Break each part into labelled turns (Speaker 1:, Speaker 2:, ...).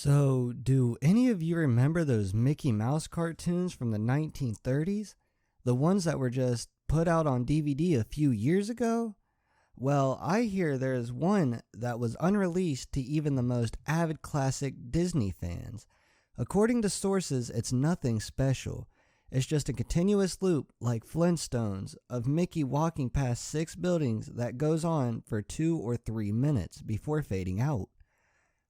Speaker 1: So, do any of you remember those Mickey Mouse cartoons from the 1930s? The ones that were just put out on DVD a few years ago? Well, I hear there's one that was unreleased to even the most avid classic Disney fans. According to sources, it's nothing special. It's just a continuous loop, like Flintstones, of Mickey walking past 6 buildings that goes on for 2 or 3 minutes before fading out.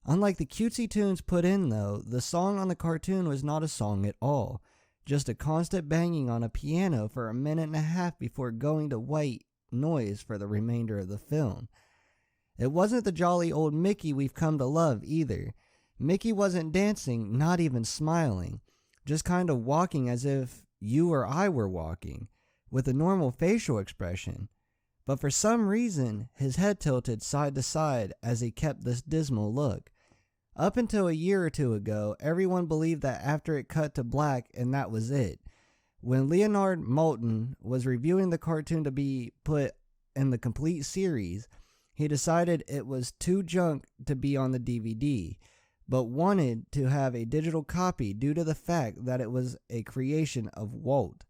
Speaker 1: Unlike the cutesy tunes put in though, the song on the cartoon was not a song at all, just a constant banging on a piano for a minute and a half before going to white noise for the remainder of the film. It wasn't the jolly old Mickey we've come to love either. Mickey wasn't dancing, not even smiling, just kind of walking as if you or I were walking, with a normal facial expression. But for some reason, his head tilted side to side as he kept this dismal look. Up until a year or two ago, everyone believed that after it cut to black and that was it. When Leonard Maltin was reviewing the cartoon to be put in the complete series, he decided it was too junk to be on the DVD, but wanted to have a digital copy due to the fact that it was a creation of Walt.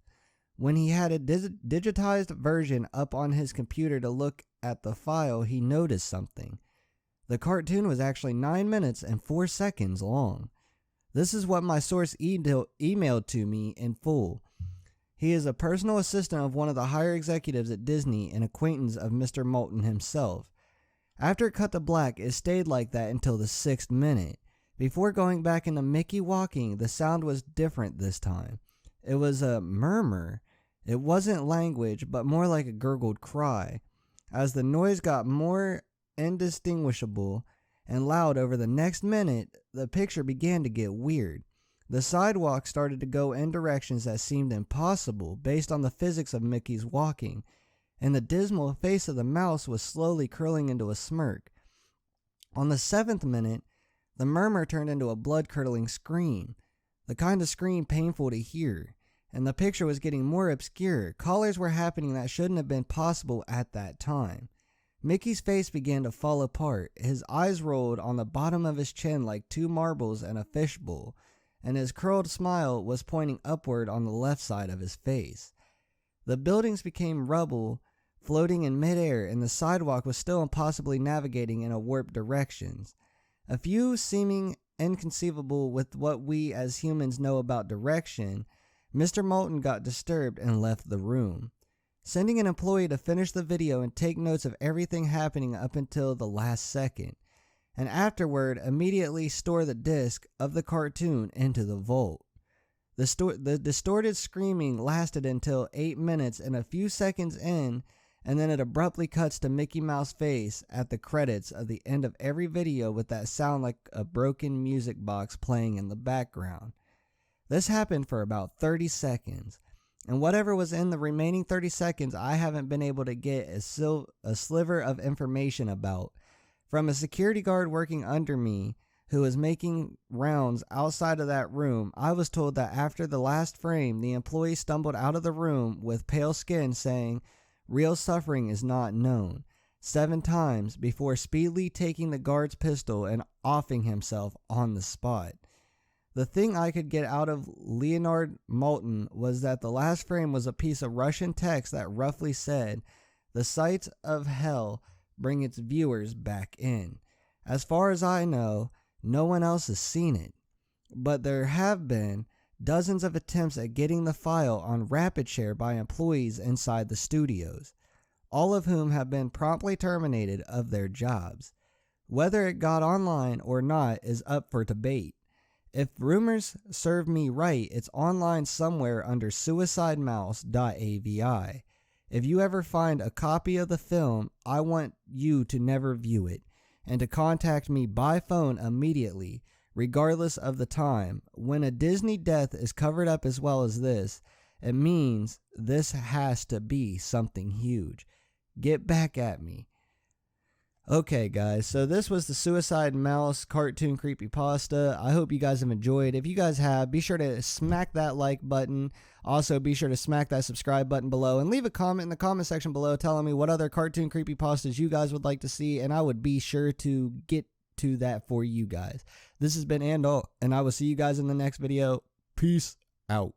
Speaker 1: When he had a digitized version up on his computer to look at the file, he noticed something. The cartoon was actually 9 minutes and 4 seconds long. This is what my source emailed to me in full. He is a personal assistant of one of the higher executives at Disney and acquaintance of Mr. Maltin himself. After it cut to black, it stayed like that until the 6th minute. Before going back into Mickey walking, the sound was different this time. It was a murmur. It wasn't language, but more like a gurgled cry. As the noise got more indistinguishable and loud over the next minute, the picture began to get weird. The sidewalk started to go in directions that seemed impossible based on the physics of Mickey's walking, and the dismal face of the mouse was slowly curling into a smirk. On the 7th minute, the murmur turned into a blood-curdling scream, the kind of scream painful to hear, and the picture was getting more obscure. Colors were happening that shouldn't have been possible at that time. Mickey's face began to fall apart. His eyes rolled on the bottom of his chin like 2 marbles in a fishbowl, and his curled smile was pointing upward on the left side of his face. The buildings became rubble, floating in midair, and the sidewalk was still impossibly navigating in a warped directions. A few seeming inconceivable with what we as humans know about direction, Mr. Maltin got disturbed and left the room, sending an employee to finish the video and take notes of everything happening up until the last second, and afterward immediately store the disc of the cartoon into the vault. The distorted screaming lasted until 8 minutes and a few seconds in, and then it abruptly cuts to Mickey Mouse face at the credits of the end of every video with that sound like a broken music box playing in the background. This happened for about 30 seconds, and whatever was in the remaining 30 seconds I haven't been able to get a sliver of information about. From a security guard working under me who was making rounds outside of that room, I was told that after the last frame, the employee stumbled out of the room with pale skin saying, "Real suffering is not known," 7 times before speedily taking the guard's pistol and offing himself on the spot. The thing I could get out of Leonard Maltin was that the last frame was a piece of Russian text that roughly said, "The sights of hell bring its viewers back in." As far as I know, no one else has seen it, but there have been dozens of attempts at getting the file on rapid share by employees inside the studios, all of whom have been promptly terminated of their jobs. Whether it got online or not is up for debate. If rumors serve me right, it's online somewhere under Suicidemouse.avi. If you ever find a copy of the film, I want you to never view it, and to contact me by phone immediately, regardless of the time. When a Disney death is covered up as well as this, it means this has to be something huge. Get back at me. Okay guys, so this was the Suicide Mouse cartoon creepypasta. I hope you guys have enjoyed. If you guys have, be sure to smack that like button. Also be sure to smack that subscribe button below and leave a comment in the comment section below telling me what other cartoon creepypastas you guys would like to see, and I would be sure to get to that for you guys. This has been Andaull, and I will see you guys in the next video. Peace out.